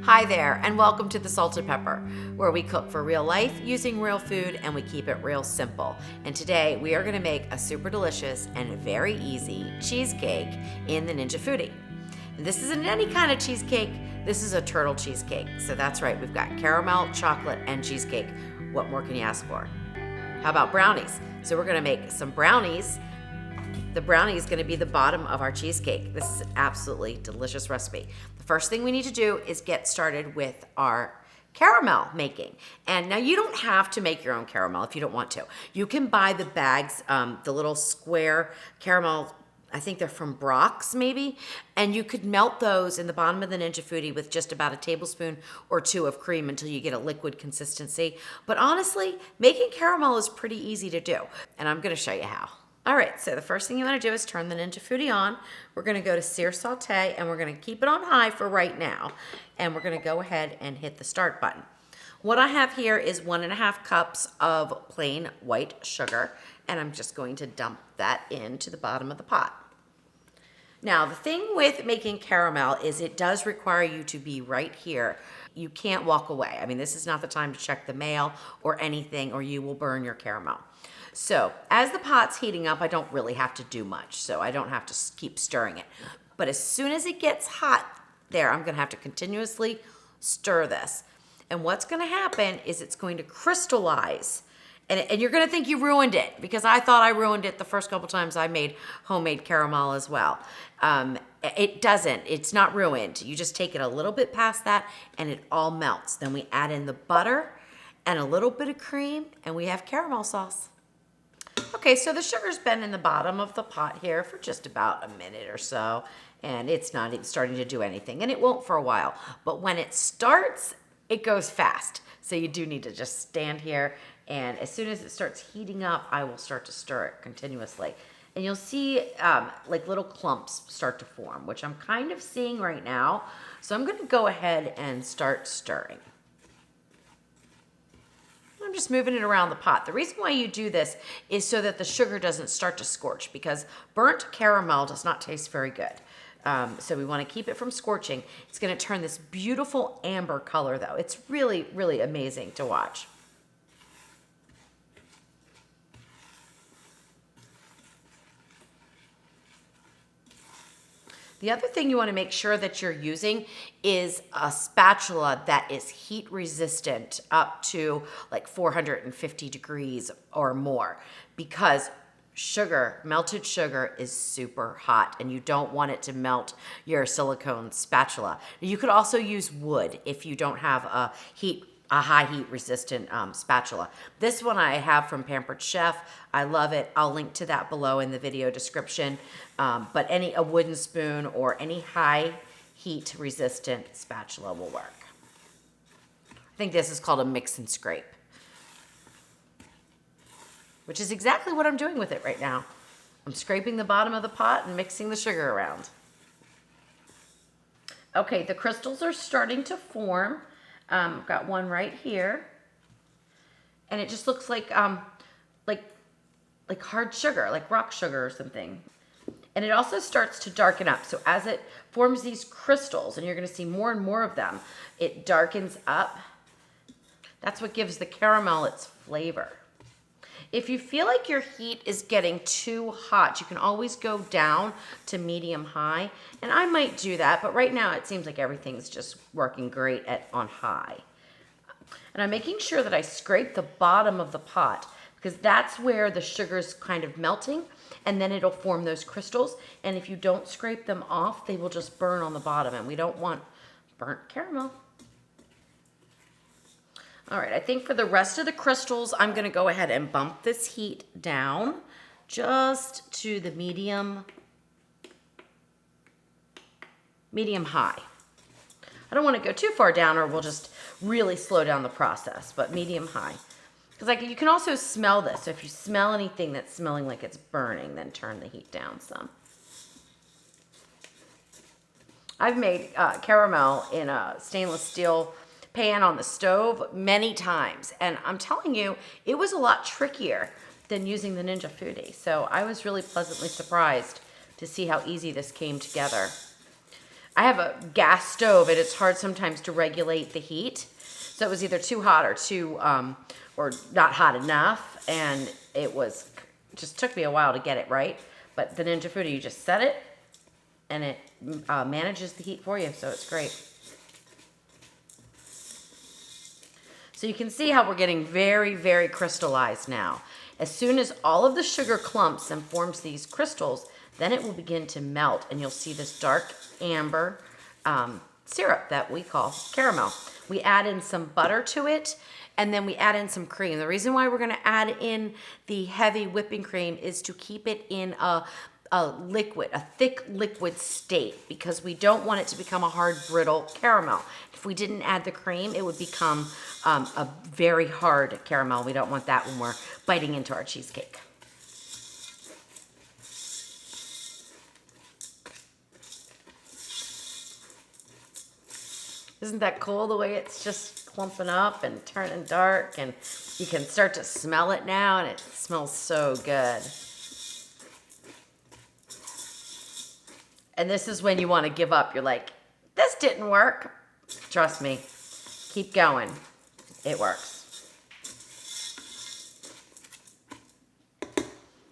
Hi there, and welcome to The Salted Pepper, where we cook for real life using real food and we keep it real simple. And today we are going to make a super delicious and very easy cheesecake in the Ninja Foodi. This isn't any kind of cheesecake, this is a turtle cheesecake. So that's right, we've got caramel, chocolate, and cheesecake. What more can you ask for? How about brownies? So we're going to make some brownies. The brownie is going to be the bottom of our cheesecake. This is an absolutely delicious recipe. The first thing we need to do is get started with our caramel making. And now you don't have to make your own caramel if you don't want to. You can buy the bags, the little square caramel, I think they're from Brock's maybe, and you could melt those in the bottom of the Ninja Foodi with just about a tablespoon or two of cream until you get a liquid consistency. But honestly, making caramel is pretty easy to do, and I'm going to show you how. All right, so the first thing you want to do is turn the Ninja Foodi on. We're going to go to sear saute, and we're going to keep it on high for right now. And we're going to go ahead and hit the start button. What I have here is 1.5 cups of plain white sugar, and I'm just going to dump that into the bottom of the pot. Now, the thing with making caramel is it does require you to be right here. You can't walk away. I mean, this is not the time to check the mail or anything, or you will burn your caramel. So as the pot's heating up, I don't really have to do much, so I don't have to keep stirring it. But as soon as it gets hot there, I'm gonna have to continuously stir this. And what's gonna happen is it's going to crystallize. And you're gonna think you ruined it, because I thought I ruined it the first couple times I made homemade caramel as well. It doesn't, it's not ruined. You just take it a little bit past that and it all melts. Then we add in the butter and a little bit of cream and we have caramel sauce. Okay, so the sugar's been in the bottom of the pot here for just about a minute or so, and it's not even starting to do anything, and it won't for a while. But when it starts, it goes fast. So you do need to just stand here, and as soon as it starts heating up, I will start to stir it continuously. And you'll see like little clumps start to form, which I'm kind of seeing right now. So I'm gonna go ahead and start stirring. I'm just moving it around the pot. The reason why you do this is so that the sugar doesn't start to scorch, because burnt caramel does not taste very good. So we want to keep it from scorching. It's going to turn this beautiful amber color though. It's really, really amazing to watch. The other thing you want to make sure that you're using is a spatula that is heat resistant up to like 450 degrees or more, because sugar, melted sugar, is super hot and you don't want it to melt your silicone spatula. You could also use wood if you don't have a high heat resistant spatula. This one I have from Pampered Chef. I love it. I'll link to that below in the video description. But a wooden spoon or any high heat resistant spatula will work. I think this is called a mix and scrape, which is exactly what I'm doing with it right now. I'm scraping the bottom of the pot and mixing the sugar around. Okay, the crystals are starting to form. I've got one right here, and it just looks like hard sugar, like rock sugar or something. And it also starts to darken up. So as it forms these crystals, and you're going to see more and more of them, it darkens up. That's what gives the caramel its flavor. If you feel like your heat is getting too hot, you can always go down to medium high. And I might do that, but right now it seems like everything's just working great on high. And I'm making sure that I scrape the bottom of the pot, because that's where the sugar's kind of melting, and then it'll form those crystals. And if you don't scrape them off, they will just burn on the bottom, and we don't want burnt caramel. All right, I think for the rest of the crystals, I'm gonna go ahead and bump this heat down just to the medium high. I don't wanna go too far down or we'll just really slow down the process, but medium high. Because you can also smell this. So if you smell anything that's smelling like it's burning, then turn the heat down some. I've made caramel in a stainless steel pan on the stove many times, and I'm telling you, it was a lot trickier than using the Ninja Foodi. So I was really pleasantly surprised to see how easy this came together. I have a gas stove and it's hard sometimes to regulate the heat. So it was either too hot or or not hot enough. And just took me a while to get it right. But the Ninja Foodi, you just set it and it manages the heat for you. So it's great. So you can see how we're getting very, very crystallized now. As soon as all of the sugar clumps and forms these crystals, then it will begin to melt and you'll see this dark amber syrup that we call caramel. We add in some butter to it and then we add in some cream. The reason why we're gonna add in the heavy whipping cream is to keep it in a thick liquid state, because we don't want it to become a hard, brittle caramel. If we didn't add the cream, it would become a very hard caramel. We don't want that when we're biting into our cheesecake. Isn't that cool, the way it's just clumping up and turning dark, and you can start to smell it now, and it smells so good. And this is when you want to give up. You're like, this didn't work. Trust me. Keep going. It works.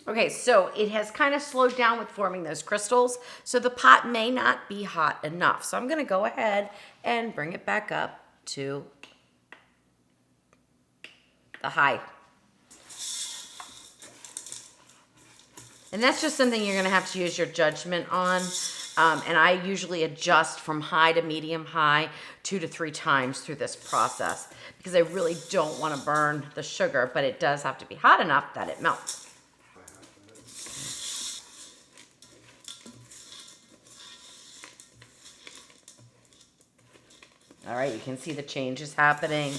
Okay, so it has kind of slowed down with forming those crystals. So the pot may not be hot enough. So I'm going to go ahead and bring it back up to the high. And that's just something you're gonna have to use your judgment on. And I usually adjust from high to medium high 2 to 3 times through this process, because I really don't wanna burn the sugar, but it does have to be hot enough that it melts. All right, you can see the changes happening.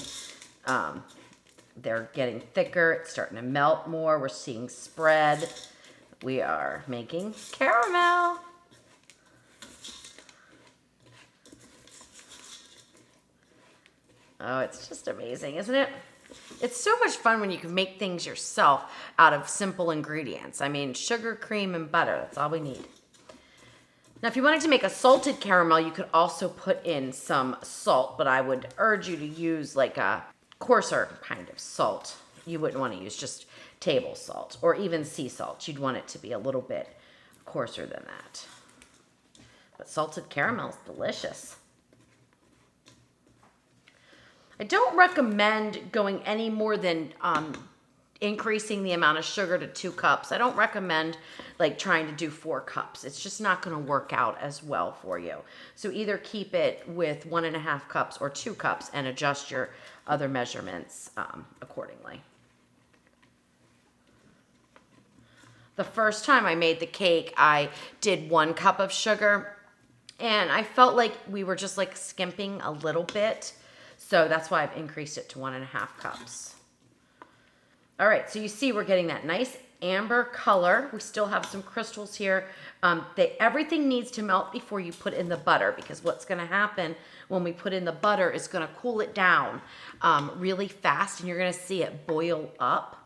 They're getting thicker, it's starting to melt more, we're seeing spread. We are making caramel. Oh, it's just amazing, isn't it? It's so much fun when you can make things yourself out of simple ingredients. I mean, sugar, cream, and butter, that's all we need. Now, if you wanted to make a salted caramel, you could also put in some salt, but I would urge you to use like a coarser kind of salt. You wouldn't want to use just table salt or even sea salt. You'd want it to be a little bit coarser than that. But salted caramel is delicious. I don't recommend going any more than increasing the amount of sugar to 2 cups. I don't recommend like trying to do 4 cups. It's just not going to work out as well for you. So either keep it with 1.5 cups or 2 cups and adjust your other measurements accordingly. The first time I made the cake, I did 1 cup of sugar, and I felt like we were just like skimping a little bit. So that's why I've increased it to 1.5 cups. All right, so you see we're getting that nice amber color. We still have some crystals here. Everything needs to melt before you put in the butter, because what's gonna happen when we put in the butter is gonna cool it down really fast, and you're gonna see it boil up.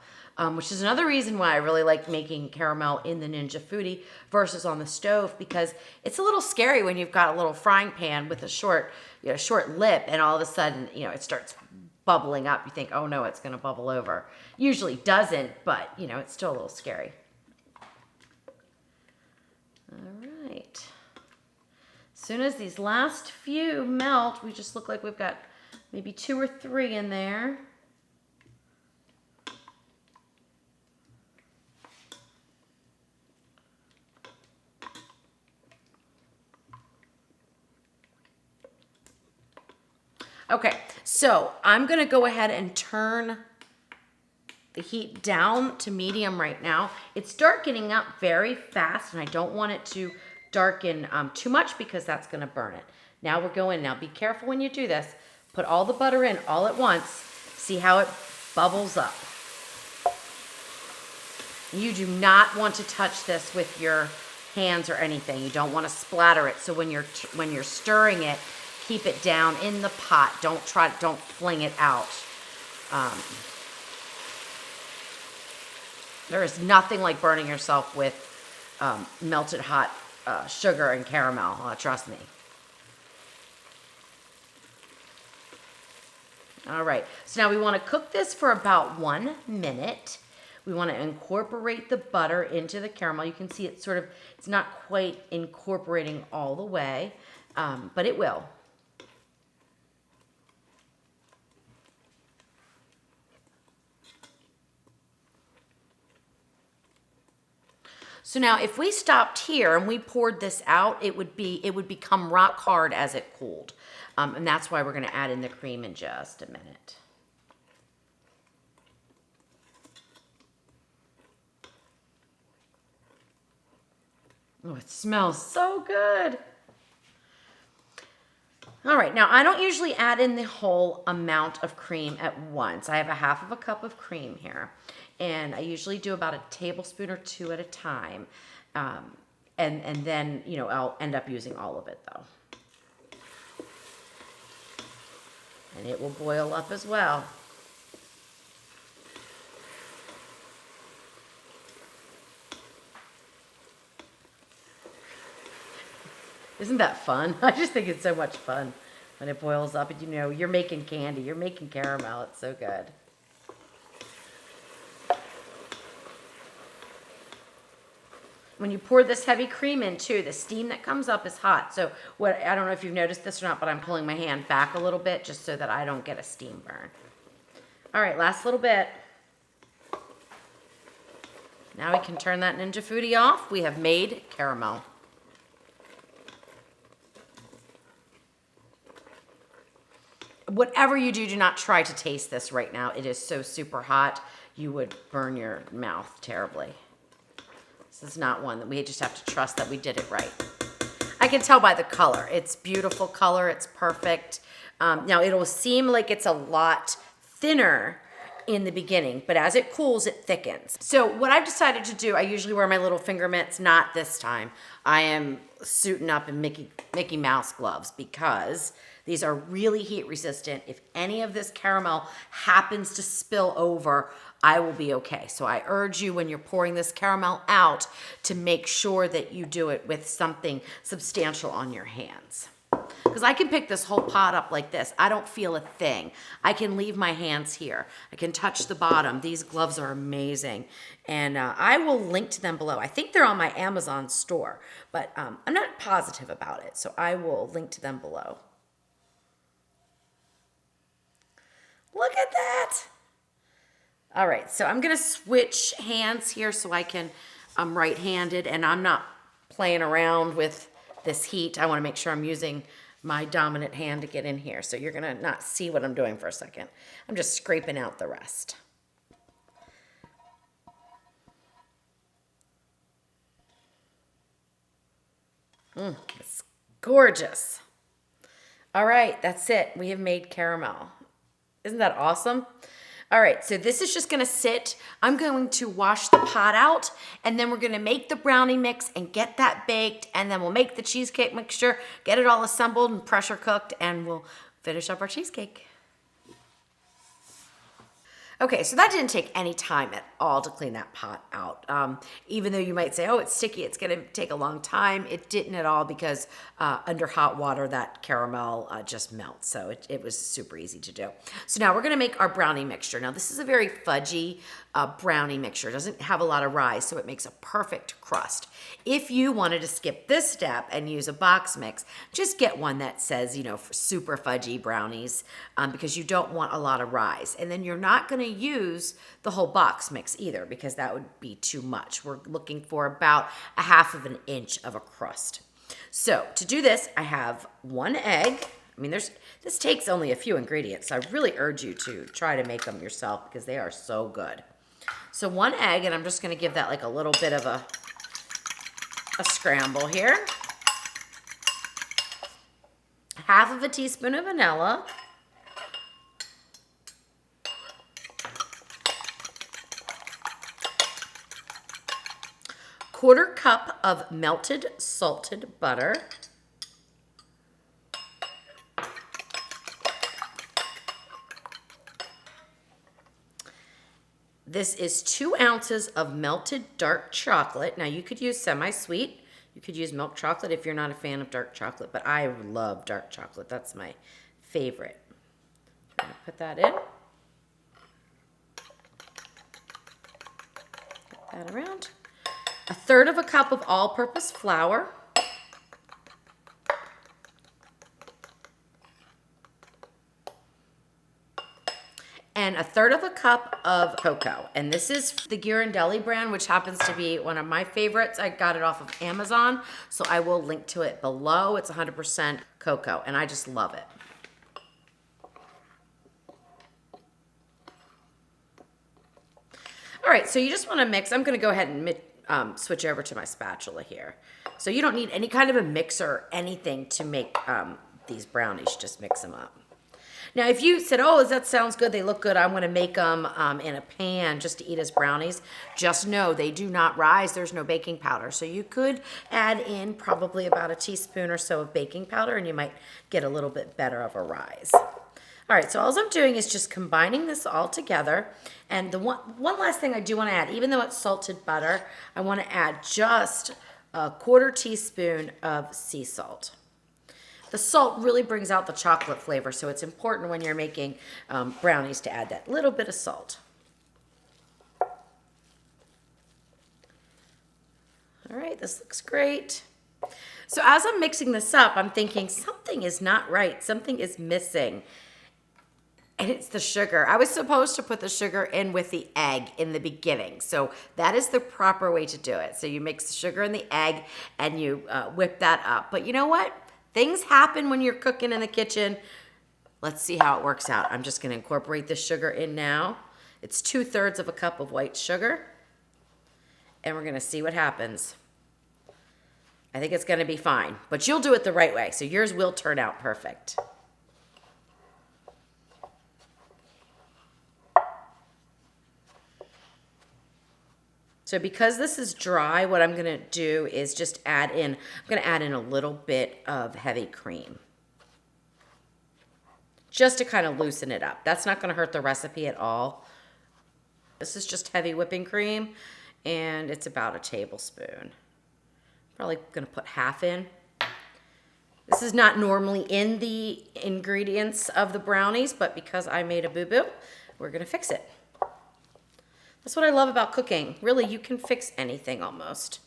Which is another reason why I really like making caramel in the Ninja Foodi versus on the stove, because it's a little scary when you've got a little frying pan with a short lip, and all of a sudden, it starts bubbling up. You think, oh no, it's gonna bubble over. Usually doesn't, but it's still a little scary. All right. As soon as these last few melt, we just look like we've got maybe 2 or 3 in there. Okay, so I'm gonna go ahead and turn the heat down to medium right now. It's darkening up very fast, and I don't want it to darken too much, because that's gonna burn it. Now we're going, now be careful when you do this. Put all the butter in all at once. See how it bubbles up. You do not want to touch this with your hands or anything. You don't want to splatter it. So when you're stirring it, keep it down in the pot. Don't fling it out. There is nothing like burning yourself with melted hot sugar and caramel. Trust me. All right, so now we want to cook this for about 1 minute. We want to incorporate the butter into the caramel. You can see it's it's not quite incorporating all the way, but it will. So now if we stopped here and we poured this out, it would become rock hard as it cooled. And that's why we're going to add in the cream in just a minute. Oh, it smells so good. All right, now I don't usually add in the whole amount of cream at once. I have a half of a cup of cream here, and I usually do about a tablespoon or 2 at a time. And then, you know, I'll end up using all of it though. And it will boil up as well. Isn't that fun? I just think it's so much fun when it boils up and you know, you're making candy, you're making caramel. It's so good. When you pour this heavy cream in too, the steam that comes up is hot. So I don't know if you've noticed this or not, but I'm pulling my hand back a little bit just so that I don't get a steam burn. All right, last little bit. Now we can turn that Ninja Foodi off. We have made caramel. Whatever you do, do not try to taste this right now. It is so super hot, you would burn your mouth terribly. This is not one that we just have to trust that we did it right. I can tell by the color. It's beautiful color. It's perfect. Now, it'll seem like it's a lot thinner in the beginning, but as it cools, it thickens. So what I've decided to do, I usually wear my little finger mitts, not this time. I am suiting up in Mickey Mouse gloves because these are really heat resistant. If any of this caramel happens to spill over, I will be okay. So I urge you when you're pouring this caramel out to make sure that you do it with something substantial on your hands. Because I can pick this whole pot up like this. I don't feel a thing. I can leave my hands here. I can touch the bottom. These gloves are amazing. And I will link to them below. I think they're on my Amazon store, but I'm not positive about it. So I will link to them below. Look at that. All right, so I'm gonna switch hands here so I'm right-handed and I'm not playing around with this heat. I wanna make sure I'm using my dominant hand to get in here. So you're gonna not see what I'm doing for a second. I'm just scraping out the rest. It's gorgeous. All right, that's it. We have made caramel. Isn't that awesome? All right, so this is just gonna sit. I'm going to wash the pot out and then we're gonna make the brownie mix and get that baked, and then we'll make the cheesecake mixture, get it all assembled and pressure cooked, and we'll finish up our cheesecake. Okay, so that didn't take any time at all to clean that pot out. Even though you might say, oh, it's sticky, it's gonna take a long time, it didn't at all because under hot water, that caramel just melts. So it was super easy to do. So now we're gonna make our brownie mixture. Now this is a very fudgy brownie mixture. It doesn't have a lot of rise, so it makes a perfect crust. If you wanted to skip this step and use a box mix, just get one that says, you know, for super fudgy brownies because you don't want a lot of rise. And then you're not gonna use the whole box mix either because that would be too much. We're looking for about a half of an inch of a crust. So to do this, I have 1 egg. I mean, this takes only a few ingredients, so I really urge you to try to make them yourself because they are so good. So 1 egg, and I'm just gonna give that like a little bit of a scramble here. Half of a teaspoon of vanilla. Quarter cup of melted salted butter. This is 2 ounces of melted dark chocolate. Now you could use semi-sweet. You could use milk chocolate if you're not a fan of dark chocolate, but I love dark chocolate. That's my favorite. Put that in. Get that around. 1/3 cup of all-purpose flour. And 1/3 cup of cocoa. And this is the Ghirardelli brand, which happens to be one of my favorites. I got it off of Amazon, so I will link to it below. It's 100% cocoa, and I just love it. All right, so you just want to mix. I'm going to go ahead and switch over to my spatula here. So you don't need any kind of a mixer or anything to make these brownies. Just mix them up. Now, if you said, oh, that sounds good, they look good, I'm going to make them in a pan just to eat as brownies, just know they do not rise. There's no baking powder. So you could add in probably about a teaspoon or so of baking powder, and you might get a little bit better of a rise. All right, so all I'm doing is just combining this all together. And the one last thing I do want to add, even though it's salted butter, I want to add just a 1/4 teaspoon of sea salt. The salt really brings out the chocolate flavor, so it's important when you're making brownies to add that little bit of salt. All right, this looks great. So as I'm mixing this up, I'm thinking something is not right. Something is missing. And it's the sugar. I was supposed to put the sugar in with the egg in the beginning. So that is the proper way to do it. So you mix the sugar and the egg and you whip that up. But you know what? Things happen when you're cooking in the kitchen. Let's see how it works out. I'm just going to incorporate the sugar in now. It's 2/3 cup of white sugar. And we're going to see what happens. I think it's going to be fine. But you'll do it the right way. So yours will turn out perfect. So because this is dry, what I'm gonna do is just I'm gonna add in a little bit of heavy cream. Just to kind of loosen it up. That's not gonna hurt the recipe at all. This is just heavy whipping cream, and it's about a tablespoon. Probably gonna put half in. This is not normally in the ingredients of the brownies, but because I made a boo-boo, we're gonna fix it. That's what I love about cooking. Really, you can fix anything almost.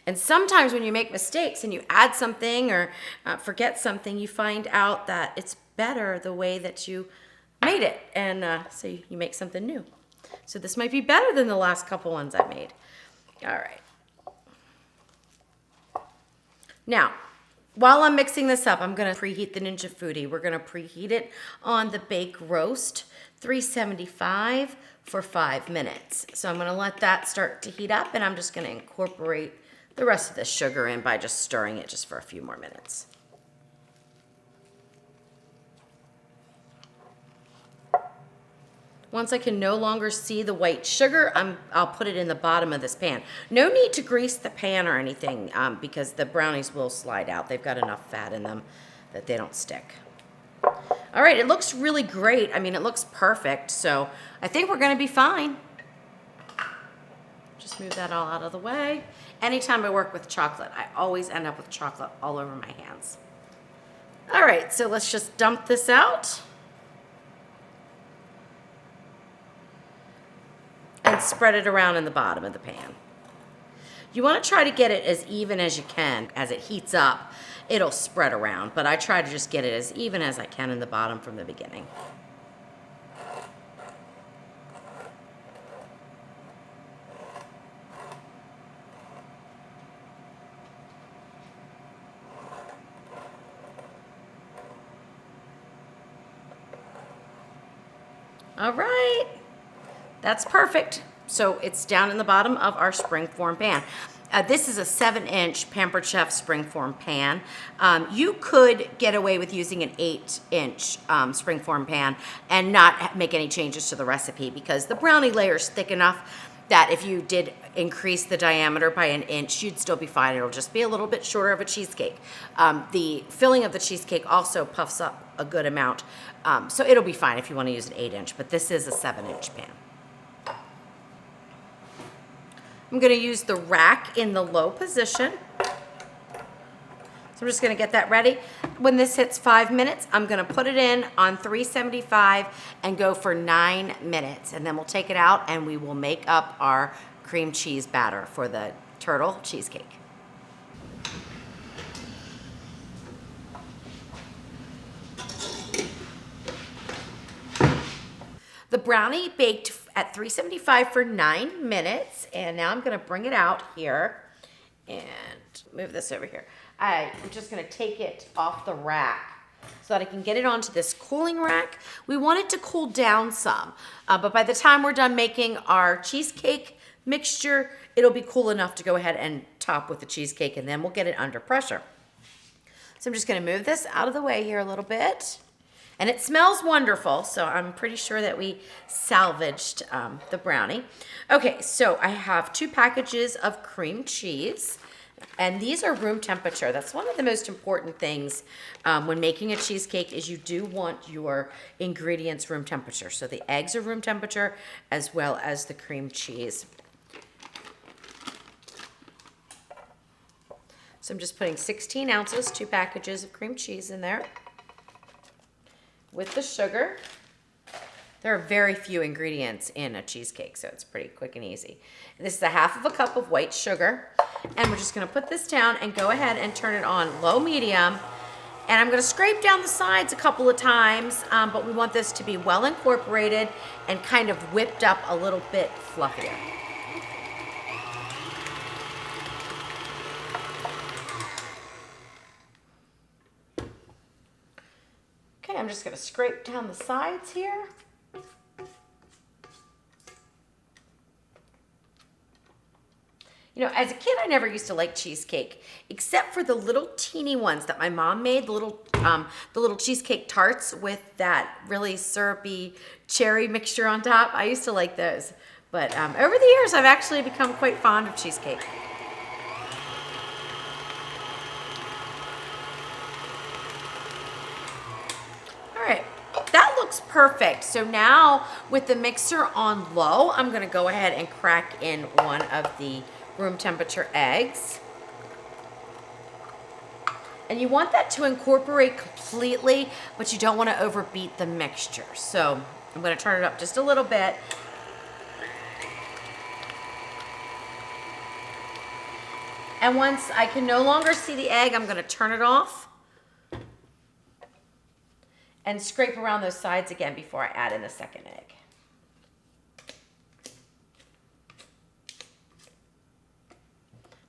And sometimes when you make mistakes and you add something or forget something, you find out that it's better the way that you made it. And so you make something new. So this might be better than the last couple ones I made. All right. Now, while I'm mixing this up, I'm going to preheat the Ninja Foodi. We're going to preheat it on the bake roast, 375 for 5 minutes. So I'm going to let that start to heat up, and I'm just going to incorporate the rest of the sugar in by just stirring it just for a few more minutes. Once I can no longer see the white sugar, I'll put it in the bottom of this pan. No need to grease the pan or anything because the brownies will slide out. They've got enough fat in them that they don't stick. All right, it looks really great. I mean, it looks perfect, so I think we're gonna be fine. Just move that all out of the way. Anytime I work with chocolate, I always end up with chocolate all over my hands. All right, so let's just dump this out. And spread it around in the bottom of the pan. You want to try to get it as even as you can. As it heats up, it'll spread around, but I try to just get it as even as I can in the bottom from the beginning. All right. That's perfect. So it's down in the bottom of our springform pan. This is a 7-inch Pampered Chef springform pan. You could get away with using an 8-inch springform pan and not make any changes to the recipe because the brownie layer is thick enough that if you did increase the diameter by 1 inch, you'd still be fine. It'll just be a little bit shorter of a cheesecake. The filling of the cheesecake also puffs up a good amount. So it'll be fine if you want to use an 8-inch, but this is a 7-inch pan. I'm going to use the rack in the low position. So I'm I'm just gonna get that ready. When this hits 5 minutes, I'm gonna put it in on 375 and go for 9 minutes. And then we'll take it out and we will make up our cream cheese batter for the turtle cheesecake. The brownie baked at 375 for 9 minutes, and now I'm gonna bring it out here and move this over here. I'm just gonna take it off the rack so that I can get it onto this cooling rack. We want it to cool down some, but by the time we're done making our cheesecake mixture, it'll be cool enough to go ahead and top with the cheesecake, and then we'll get it under pressure. So I'm just gonna move this out of the way here a little bit. And it smells wonderful, so I'm pretty sure that we salvaged the brownie. Okay, so I have 2 packages of cream cheese, and these are room temperature. That's one of the most important things when making a cheesecake is you do want your ingredients room temperature. So the eggs are room temperature as well as the cream cheese. So I'm just putting 16 ounces, 2 packages of cream cheese in there. With the sugar. There are very few ingredients in a cheesecake, so it's pretty quick and easy. This is a 1/2 cup of white sugar, and we're just gonna put this down and go ahead and turn it on low medium. And I'm gonna scrape down the sides a couple of times, but we want this to be well incorporated and kind of whipped up a little bit fluffier. Okay, I'm just gonna scrape down the sides here. You know, as a kid, I never used to like cheesecake, except for the little teeny ones that my mom made, the little cheesecake tarts with that really syrupy cherry mixture on top. I used to like those, but over the years, I've actually become quite fond of cheesecake. That looks perfect. So now with the mixer on low, I'm gonna go ahead and crack in one of the room temperature eggs. And you want that to incorporate completely, but you don't want to overbeat the mixture. So I'm gonna turn it up just a little bit. And once I can no longer see the egg, I'm gonna turn it off and scrape around those sides again before I add in the second egg.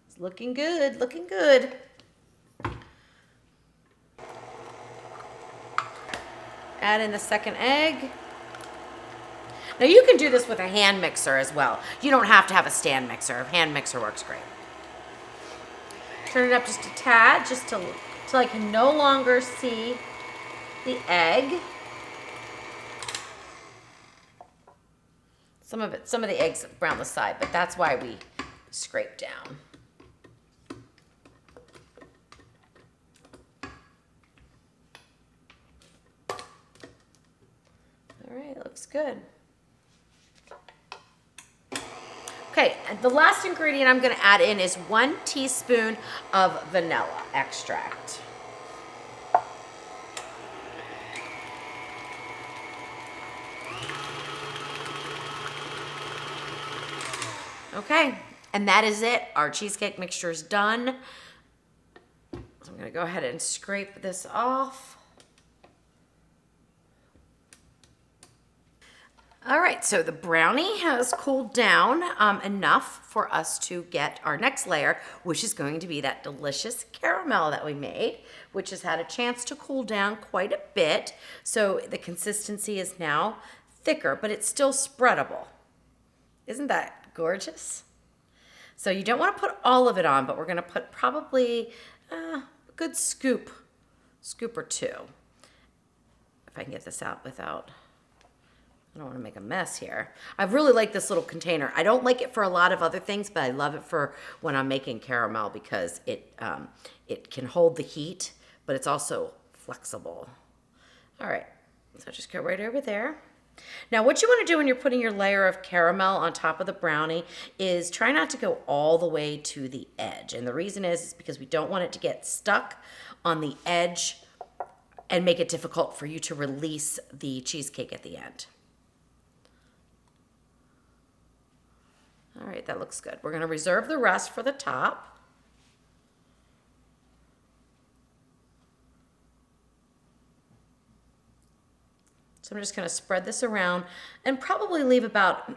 It's looking good, looking good. Add in the second egg. Now you can do this with a hand mixer as well. You don't have to have a stand mixer. A hand mixer works great. Turn it up just a tad, just till I can no longer see the egg. Some of the eggs around the side, but that's why we scrape down. All right, looks good. Okay, and the last ingredient I'm gonna add in is 1 teaspoon of vanilla extract. Okay, and that is it. Our cheesecake mixture is done. So I'm gonna go ahead and scrape this off. All right, so the brownie has cooled down enough for us to get our next layer, which is going to be that delicious caramel that we made, which has had a chance to cool down quite a bit. So the consistency is now thicker, but it's still spreadable. Isn't that gorgeous? So you don't want to put all of it on, but we're going to put probably a good scoop or 2. If I can get this out without, I don't want to make a mess here. I really like this little container. I don't like it for a lot of other things, but I love it for when I'm making caramel because it can hold the heat, but it's also flexible. All right, so just go right over there. Now, what you want to do when you're putting your layer of caramel on top of the brownie is try not to go all the way to the edge. And the reason is because we don't want it to get stuck on the edge and make it difficult for you to release the cheesecake at the end. All right, that looks good. We're going to reserve the rest for the top. So I'm just going to spread this around and probably leave about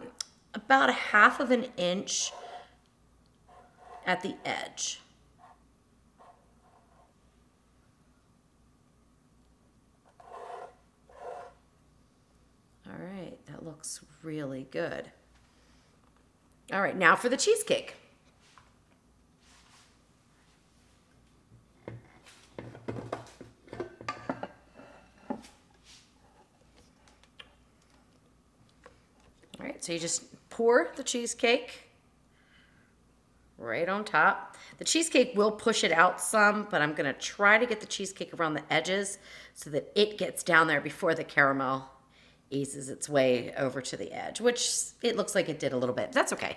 a half of an inch at the edge. All right, that looks really good. All right, now for the cheesecake. All right, so you just pour the cheesecake right on top. The cheesecake will push it out some, but I'm gonna try to get the cheesecake around the edges so that it gets down there before the caramel eases its way over to the edge, which it looks like it did a little bit. That's okay.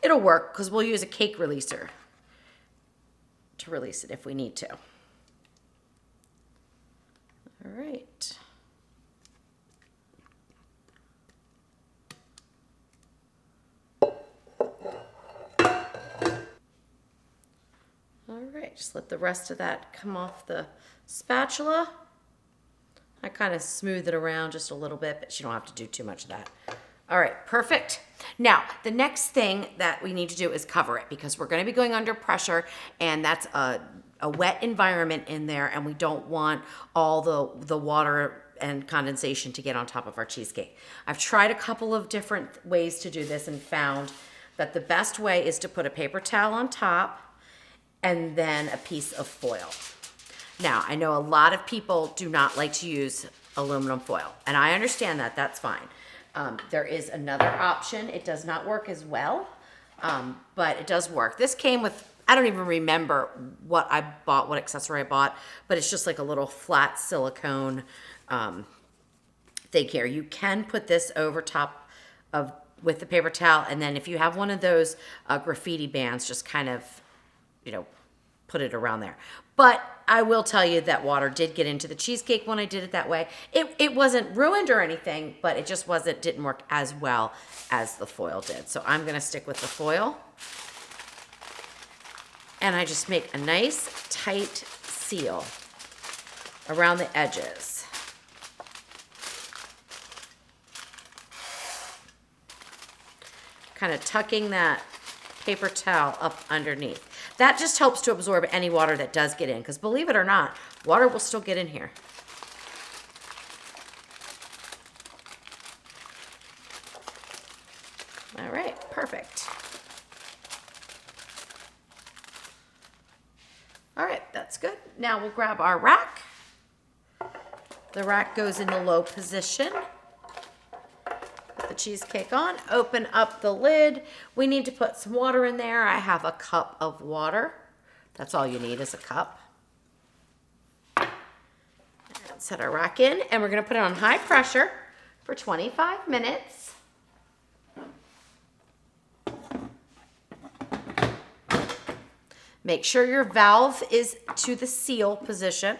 It'll work because we'll use a cake releaser to release it if we need to. All right. All right, just let the rest of that come off the spatula. I kind of smooth it around just a little bit, but you don't have to do too much of that. All right, perfect. Now, the next thing that we need to do is cover it because we're gonna be going under pressure and that's a wet environment in there and we don't want all the water and condensation to get on top of our cheesecake. I've tried a couple of different ways to do this and found that the best way is to put a paper towel on top and then a piece of foil. Now, I know a lot of people do not like to use aluminum foil, and I understand that, that's fine. There is another option. It does not work as well, but it does work. This came with, I don't even remember what I bought, what accessory I bought, but it's just like a little flat silicone thing here. You can put this over top of with the paper towel, and then if you have one of those graffiti bands, just kind of, you know, put it around there. But I will tell you that water did get into the cheesecake when I did it that way. It wasn't ruined or anything, but it just didn't work as well as the foil did. So I'm gonna stick with the foil. And I just make a nice tight seal around the edges. Kind of tucking that paper towel up underneath. That just helps to absorb any water that does get in, because believe it or not, water will still get in here. All right, perfect. All right, that's good. Now we'll grab our rack. The rack goes in the low position. The cheesecake on, open up the lid. We need to put some water in there. I have a cup of water. That's all you need is a cup. And set our rack in, and we're gonna put it on high pressure for 25 minutes. Make sure your valve is to the seal position.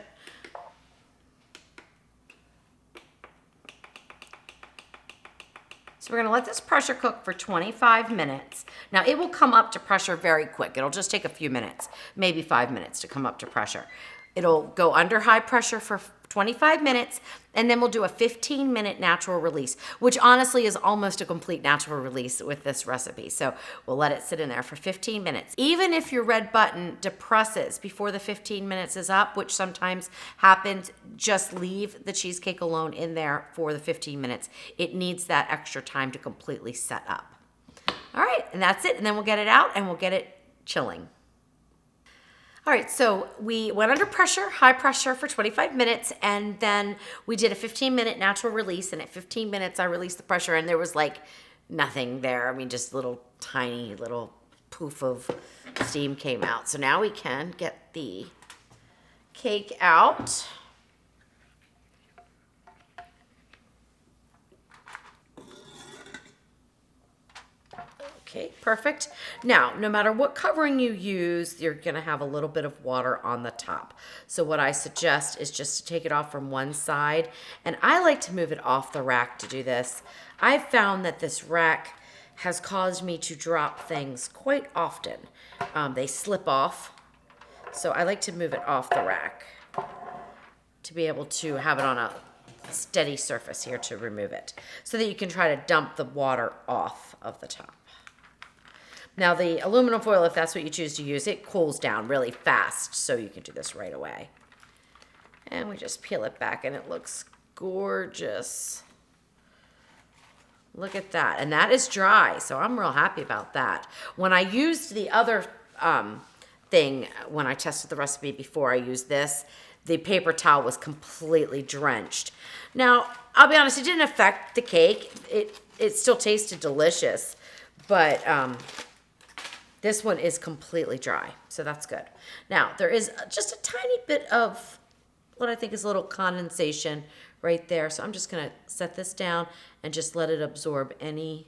So we're gonna let this pressure cook for 25 minutes. Now it will come up to pressure very quick. It'll just take a few minutes, maybe 5 minutes to come up to pressure. It'll go under high pressure for 25 minutes, and then we'll do a 15-minute natural release, which honestly is almost a complete natural release with this recipe. So we'll let it sit in there for 15 minutes. Even if your red button depresses before the 15 minutes is up, which sometimes happens, just leave the cheesecake alone in there for the 15 minutes. It needs that extra time to completely set up. All right, and that's it. And then we'll get it out and we'll get it chilling. All right, so we went under pressure, high pressure for 25 minutes, and then we did a 15-minute natural release, and at 15 minutes, I released the pressure, and there was like nothing there. I mean, just little tiny little poof of steam came out. So now we can get the cake out. Okay, perfect. Now, no matter what covering you use, you're gonna have a little bit of water on the top. So what I suggest is just to take it off from one side, and I like to move it off the rack to do this. I've found that this rack has caused me to drop things quite often. They slip off, so I like to move it off the rack to be able to have it on a steady surface here to remove it, so that you can try to dump the water off of the top. Now the aluminum foil, if that's what you choose to use, it cools down really fast, so you can do this right away. And we just peel it back and it looks gorgeous. Look at that. And that is dry, so I'm real happy about that. When I used the other thing, when I tested the recipe before I used this, the paper towel was completely drenched. Now, I'll be honest, it didn't affect the cake. It still tasted delicious, but this one is completely dry, so that's good. Now, there is just a tiny bit of what I think is a little condensation right there, so I'm just gonna set this down and just let it absorb any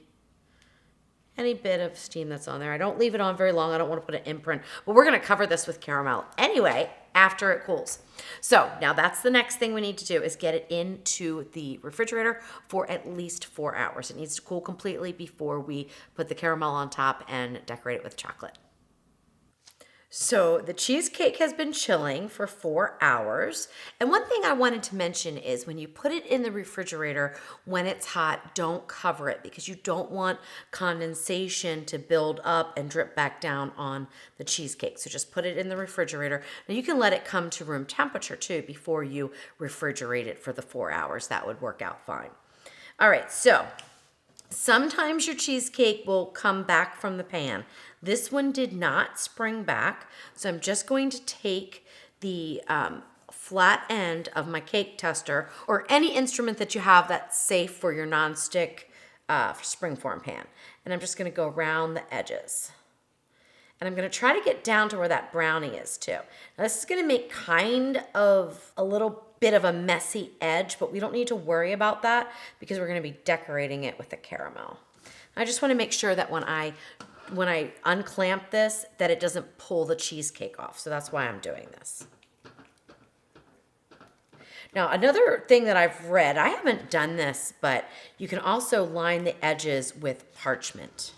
bit of steam that's on there. I don't leave it on very long. I don't want to put an imprint, but we're going to cover this with caramel anyway after it cools. So now that's the next thing we need to do, is get it into the refrigerator for at least 4 hours. It needs to cool completely before we put the caramel on top and decorate it with chocolate. So the cheesecake has been chilling for 4 hours. And one thing I wanted to mention is when you put it in the refrigerator, when it's hot, don't cover it, because you don't want condensation to build up and drip back down on the cheesecake. So just put it in the refrigerator. Now you can let it come to room temperature too before you refrigerate it for the 4 hours. That would work out fine. All right, so sometimes your cheesecake will come back from the pan. This one did not spring back, so I'm just going to take the flat end of my cake tester, or any instrument that you have that's safe for your nonstick springform pan, and I'm just going to go around the edges. And I'm going to try to get down to where that brownie is too. Now this is going to make kind of a little bit of a messy edge, but we don't need to worry about that because we're going to be decorating it with the caramel. I just want to make sure that when I unclamp this, that it doesn't pull the cheesecake off. So that's why I'm doing this. Now, another thing that I've read, I haven't done this, but you can also line the edges with parchment.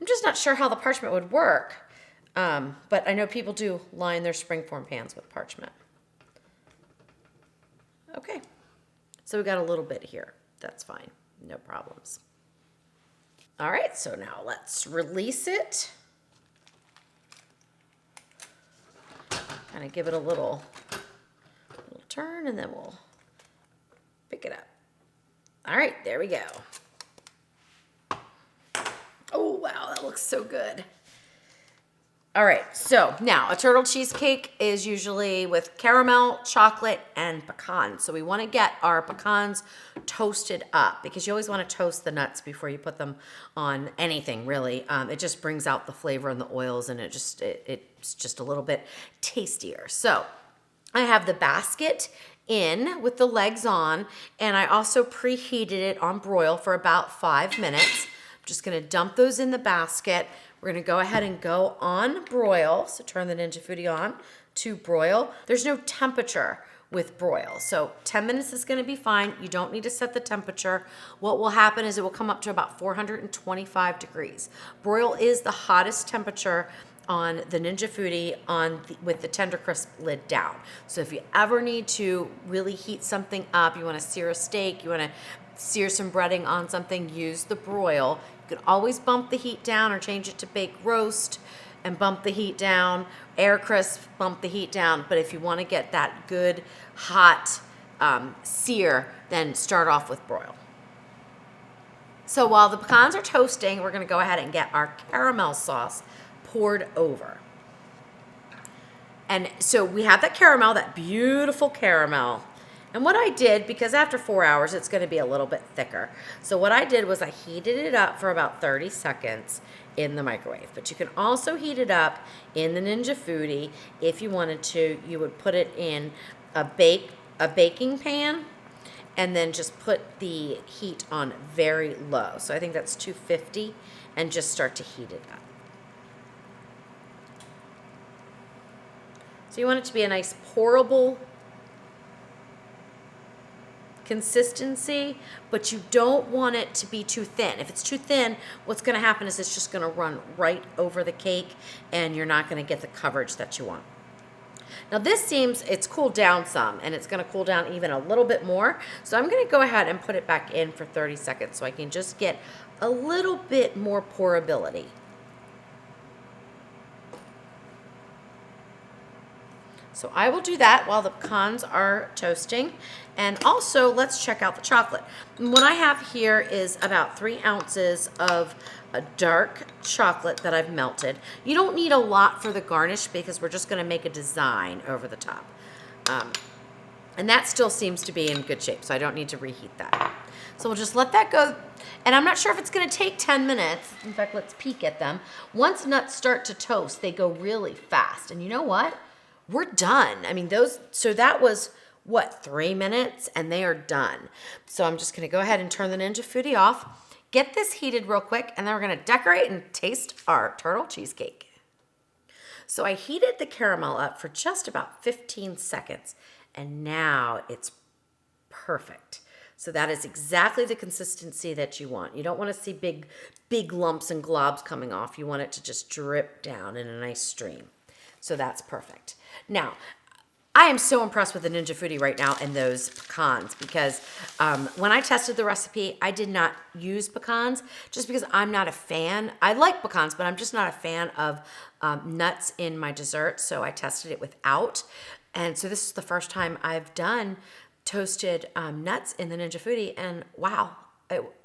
I'm just not sure how the parchment would work, but I know people do line their springform pans with parchment. Okay, so we got a little bit here. That's fine, no problems. All right, so now let's release it. Kind of give it a little turn, and then we'll pick it up. All right, there we go. Oh, wow, that looks so good. All right, so now a turtle cheesecake is usually with caramel, chocolate, and pecan. So we want to get our pecans toasted up, because you always want to toast the nuts before you put them on anything, really. It just brings out the flavor and the oils, and it's just a little bit tastier. So I have the basket in with the legs on, and I also preheated it on broil for about 5 minutes. I'm just going to dump those in the basket. We're going to go ahead and go on broil. So turn the Ninja Foodi on to broil. There's no temperature with broil, so 10 minutes is going to be fine. You don't need to set the temperature. What will happen is it will come up to about 425 degrees. Broil is the hottest temperature on the Ninja Foodi with the Tender Crisp lid down. So if you ever need to really heat something up, you want to sear a steak, you want to sear some breading on something, use the broil. You can always bump the heat down or change it to bake roast and bump the heat down. Air crisp, bump the heat down. But if you want to get that good hot sear, then start off with broil. So while the pecans are toasting, we're going to go ahead and get our caramel sauce poured over. And so we have that caramel, that beautiful caramel. And what I did, because after 4 hours, it's going to be a little bit thicker. So what I did was I heated it up for about 30 seconds in the microwave. But you can also heat it up in the Ninja Foodi. If you wanted to, you would put it in a baking pan, and then just put the heat on very low. So I think that's 250, and just start to heat it up. So you want it to be a nice pourable consistency, but you don't want it to be too thin. If it's too thin, what's going to happen is it's just going to run right over the cake, and you're not going to get the coverage that you want. Now this seems, it's cooled down some, and it's going to cool down even a little bit more. So I'm going to go ahead and put it back in for 30 seconds so I can just get a little bit more pourability. So I will do that while the pecans are toasting. And also, let's check out the chocolate. And what I have here is about 3 ounces of a dark chocolate that I've melted. You don't need a lot for the garnish because we're just going to make a design over the top. And that still seems to be in good shape, so I don't need to reheat that. So we'll just let that go. And I'm not sure if it's going to take 10 minutes. In fact, let's peek at them. Once nuts start to toast, they go really fast. And you know what? We're done. I mean, so that was, what, 3 minutes? And they are done. So I'm just going to go ahead and turn the Ninja Foodi off, get this heated real quick, and then we're going to decorate and taste our turtle cheesecake. So I heated the caramel up for just about 15 seconds, and now it's perfect. So that is exactly the consistency that you want. You don't want to see big lumps and globs coming off. You want it to just drip down in a nice stream. So that's perfect. Now, I am so impressed with the Ninja Foodi right now and those pecans because when I tested the recipe, I did not use pecans just because I'm not a fan. I like pecans, but I'm just not a fan of nuts in my dessert, so I tested it without. And so this is the first time I've done toasted nuts in the Ninja Foodi, and wow,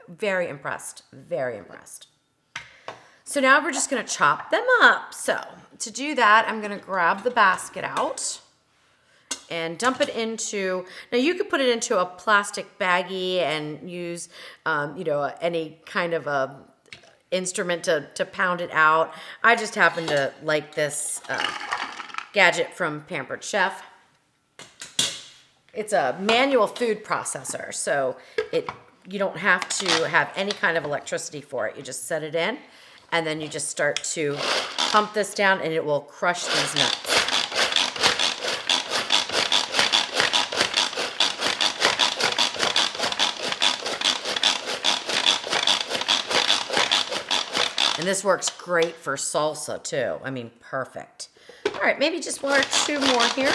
very impressed, very impressed. So now we're just gonna chop them up. So to do that, I'm gonna grab the basket out and dump it into, now you could put it into a plastic baggie and use, any kind of a instrument to pound it out. I just happen to like this gadget from Pampered Chef. It's a manual food processor, so you don't have to have any kind of electricity for it. You just set it in, and then you just start to pump this down, and it will crush these nuts. And this works great for salsa too. I mean, perfect. All right, maybe just 1 or 2 more here.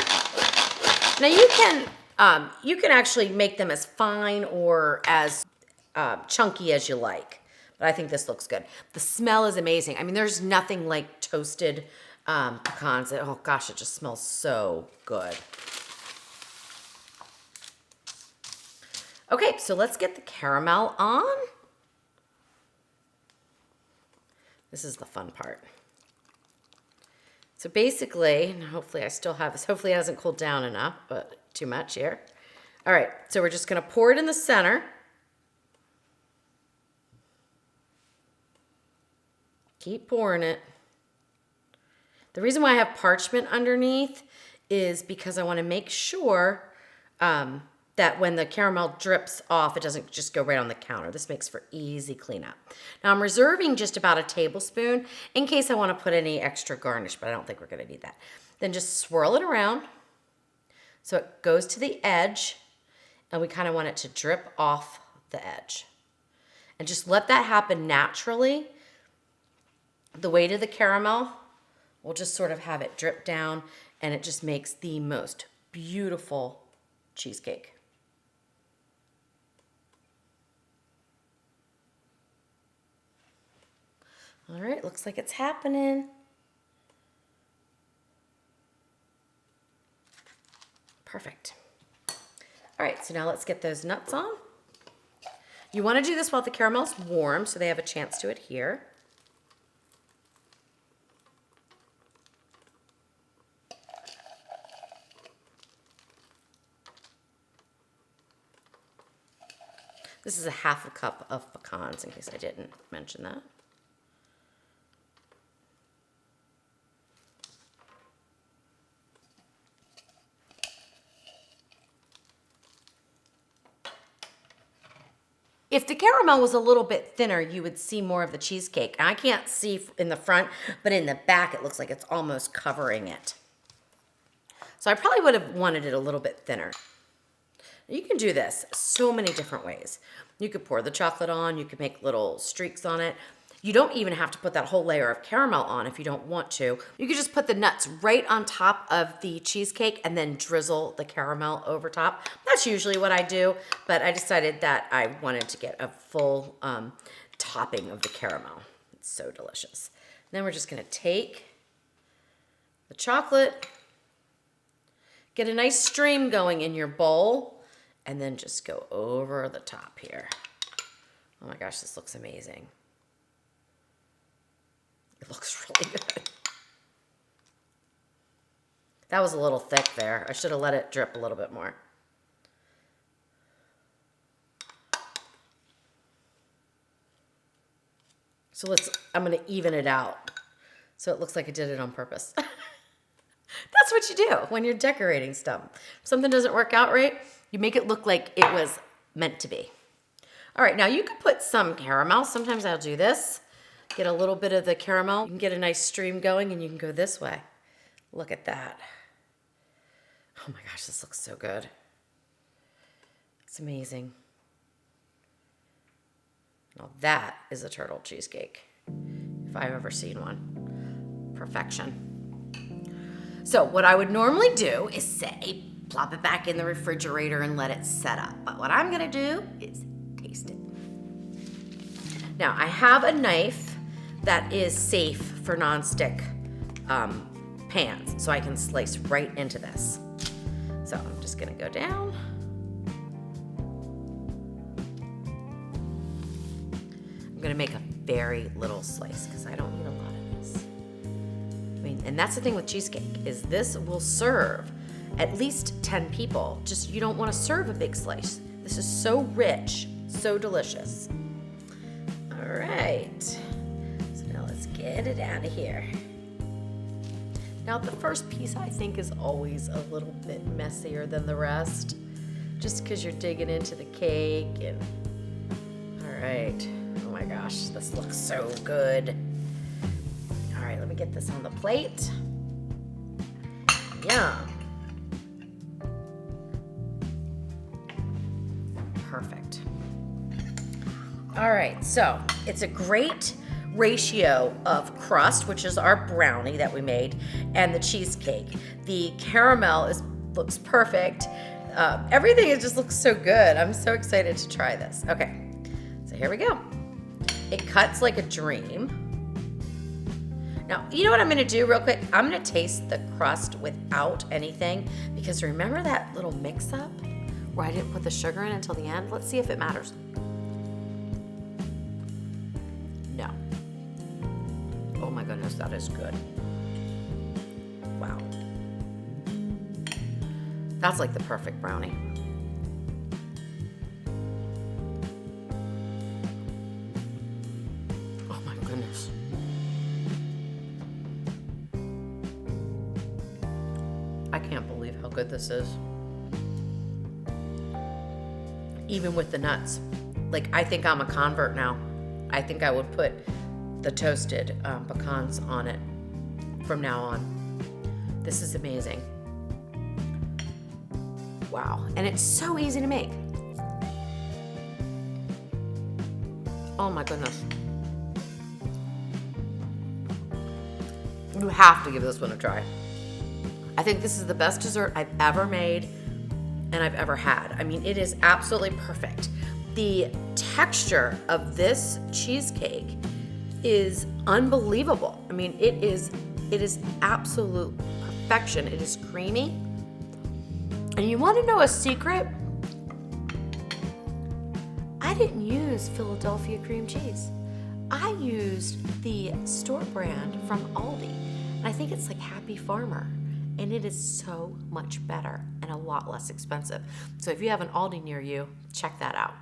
Now you can actually make them as fine or as chunky as you like. But I think this looks good. The smell is amazing. I mean, there's nothing like toasted pecans. Oh gosh, it just smells so good. Okay, so let's get the caramel on. This is the fun part. So basically, and hopefully I still have this. Hopefully it hasn't cooled down enough, but too much here. All right, so we're just gonna pour it in the center. Keep pouring it. The reason why I have parchment underneath is because I want to make sure that when the caramel drips off, it doesn't just go right on the counter. This makes for easy cleanup. Now I'm reserving just about a tablespoon in case I want to put any extra garnish, but I don't think we're going to need that. Then just swirl it around so it goes to the edge, and we kind of want it to drip off the edge. And just let that happen naturally. The weight of the caramel will just sort of have it drip down, and it just makes the most beautiful cheesecake. All right, looks like it's happening. Perfect. All right, so now let's get those nuts on. You want to do this while the caramel's warm so they have a chance to adhere. This is a half a cup of pecans, in case I didn't mention that. If the caramel was a little bit thinner, you would see more of the cheesecake. I can't see in the front, but in the back, it looks like it's almost covering it. So I probably would have wanted it a little bit thinner. You can do this so many different ways. You could pour the chocolate on, you could make little streaks on it. You don't even have to put that whole layer of caramel on if you don't want to. You could just put the nuts right on top of the cheesecake and then drizzle the caramel over top. That's usually what I do, but I decided that I wanted to get a full topping of the caramel. It's so delicious. Then we're just gonna take the chocolate, get a nice stream going in your bowl, and then just go over the top here. Oh my gosh, this looks amazing. It looks really good. That was a little thick there. I should have let it drip a little bit more. So I'm gonna even it out so it looks like I did it on purpose. That's what you do when you're decorating stuff. If something doesn't work out right, you make it look like it was meant to be. All right, now you can put some caramel. Sometimes I'll do this. Get a little bit of the caramel. You can get a nice stream going and you can go this way. Look at that. Oh my gosh, this looks so good. It's amazing. Now that is a turtle cheesecake, if I've ever seen one. Perfection. So what I would normally do is say, plop it back in the refrigerator and let it set up. But what I'm gonna do is taste it. Now I have a knife that is safe for nonstick pans, so I can slice right into this. So I'm just gonna go down. I'm gonna make a very little slice because I don't need a lot of this. I mean, and that's the thing with cheesecake, is this will serve at least 10 people. Just, you don't wanna serve a big slice. This is so rich, so delicious. All right. Get it out of here. Now the first piece I think is always a little bit messier than the rest, just because you're digging into the cake and, all right. Oh my gosh, this looks so good. All right, let me get this on the plate. Yum. Perfect. All right, so it's a great ratio of crust, which is our brownie that we made, and the cheesecake. The caramel looks perfect. Everything just looks so good. I'm so excited to try this. Okay, so here we go. It cuts like a dream. Now, you know what I'm gonna do real quick? I'm gonna taste the crust without anything, because remember that little mix-up where I didn't put the sugar in until the end? Let's see if it matters. No. Oh my goodness, that is good. Wow. That's like the perfect brownie. Oh my goodness. I can't believe how good this is. Even with the nuts. Like, I think I'm a convert now. I think I would put the toasted pecans on it from now on. This is amazing. Wow, and it's so easy to make. Oh my goodness. You have to give this one a try. I think this is the best dessert I've ever made and I've ever had. I mean, it is absolutely perfect. The texture of this cheesecake is unbelievable. I mean, it is absolute perfection. It is creamy. And you want to know a secret? I didn't use Philadelphia cream cheese. I used the store brand from Aldi. And I think it's like Happy Farmer. And it is so much better and a lot less expensive. So if you have an Aldi near you, check that out.